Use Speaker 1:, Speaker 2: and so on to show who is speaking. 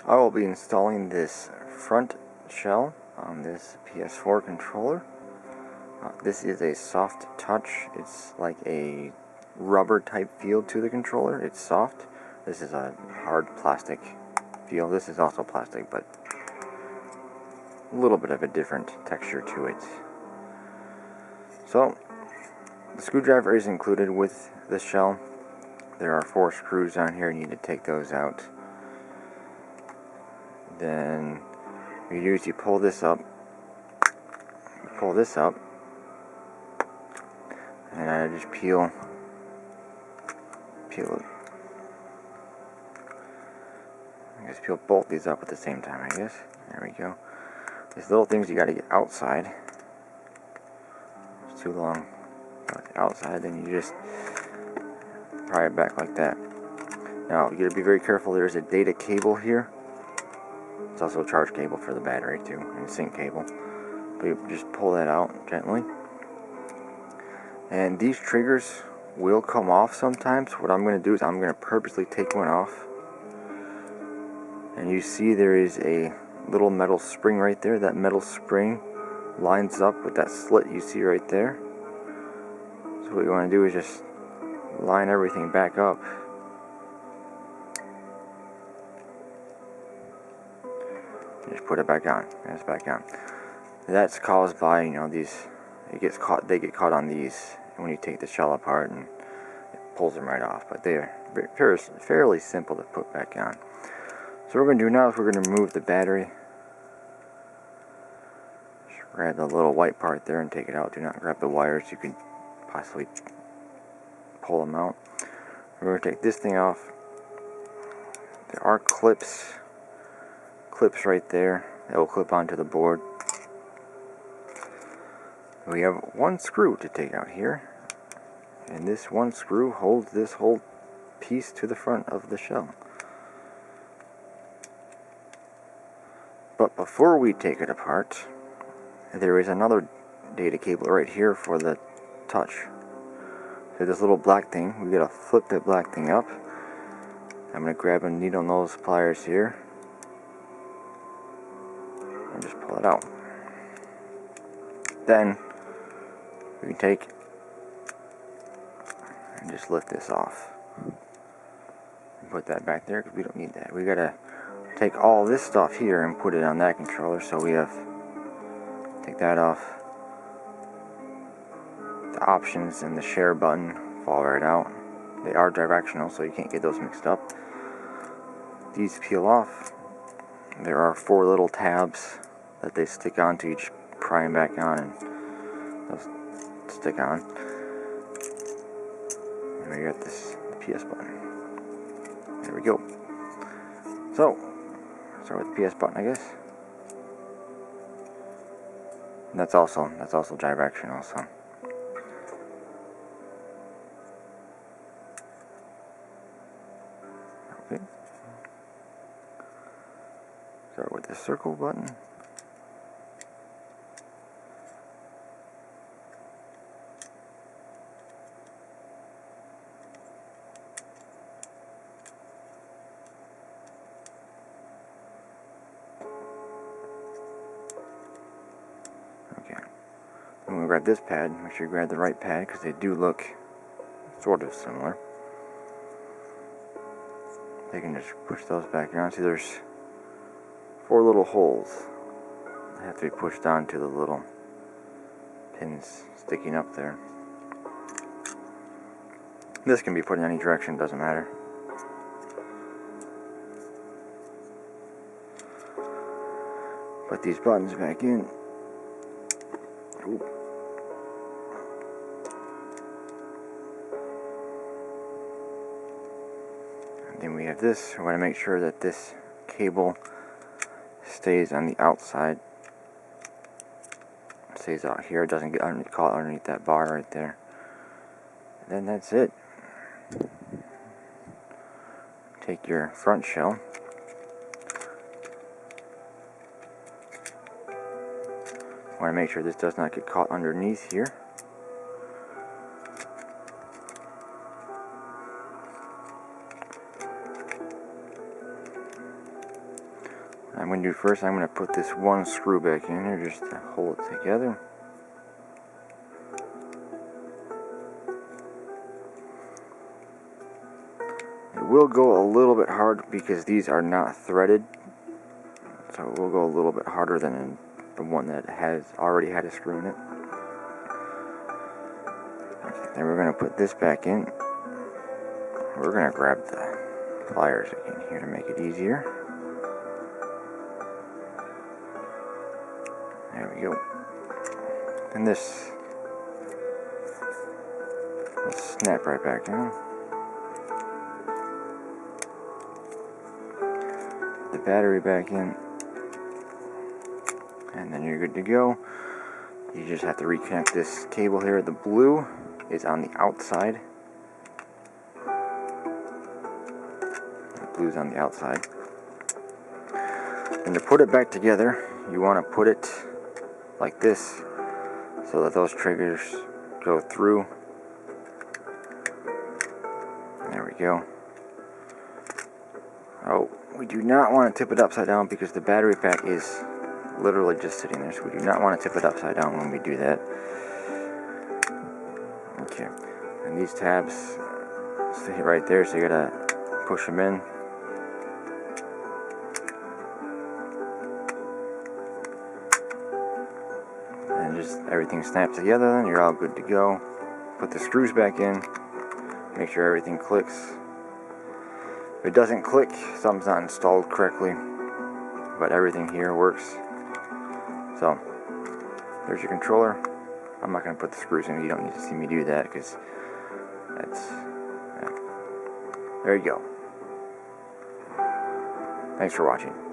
Speaker 1: I will be installing this front shell on this PS4 controller. This is a soft touch. It's like a rubber type feel to the controller. It's soft. This is a hard plastic feel. This is also plastic, but a little bit of a different texture to it. So the screwdriver is included with the shell. There are 4 screws down here. You need to take those out. Then you pull this up, and I just peel it. I just peel both these up at the same time, I guess. There we go. These little things you got to get outside. It's too long. Outside, then you just pry it back like that. Now you got to be very careful. There's a data cable here. It's also a charge cable for the battery too, and a sync cable. But you just pull that out gently. And these triggers will come off sometimes. What I'm going to do is I'm going to purposely take one off. And you see there is a little metal spring right there. That metal spring lines up with that slit you see right there. So what you want to do is just line everything back up. Just put it back on. It's back on. That's caused by, these. They get caught on these when you take the shell apart, and it pulls them right off. But they are fairly simple to put back on. So what we're going to do now is we're going to remove the battery. Just grab the little white part there and take it out. Do not grab the wires. You could possibly pull them out. We're going to take this thing off. There are clips right there that will clip onto the board. We have one screw to take out here, and this one screw holds this whole piece to the front of the shell. But before we take it apart, there is another data cable right here for the touch. So this little black thing, we gotta flip that black thing up. I'm gonna grab a needle nose pliers here and just pull it out. Then we can take and just lift this off and put that back there, because we don't need that. We gotta take all this stuff here and put it on that controller. So we have take that off. The options and the share button fall right out. They are directional, so you can't get those mixed up. These peel off. There are 4 little tabs that they stick onto. You just pry them back on and those stick on. And we got this PS button. There we go. So start with the PS button, I guess. And that's also directional. So okay. Start with the circle button. I'm going to grab this pad. Make sure you grab the right pad, because they do look sort of similar. You can just push those back around. See, there's 4 little holes that have to be pushed onto the little pins sticking up there. This can be put in any direction, doesn't matter. Put these buttons back in. Ooh. And then we have this. We want to make sure that this cable stays on the outside. It stays out here. It doesn't get caught underneath that bar right there. And then that's it. Take your front shell. Want to make sure this does not get caught underneath here. I'm going to do first, I'm going to put this one screw back in here just to hold it together. It will go a little bit hard because these are not threaded, so it will go a little bit harder than the one that has already had a screw in it. Okay, then we're going to put this back in. We're going to grab the pliers again here to make it easier. There we go. And this will snap right back in. The battery back in, and then you're good to go. You just have to reconnect this cable here. The blue is on the outside. The blue's on the outside. And to put it back together, you want to put it like this so that those triggers go through. There we go. Oh, we do not want to tip it upside down because the battery pack is literally just sitting there, so we do not want to tip it upside down when we do that. Okay, and these tabs stay right there, so you gotta push them in. And just everything snaps together, then you're all good to go. Put the screws back in, make sure everything clicks. If it doesn't click, something's not installed correctly, but everything here works. So, there's your controller. I'm not going to put the screws in, you don't need to see me do that, because that's, yeah. There you go. Thanks for watching.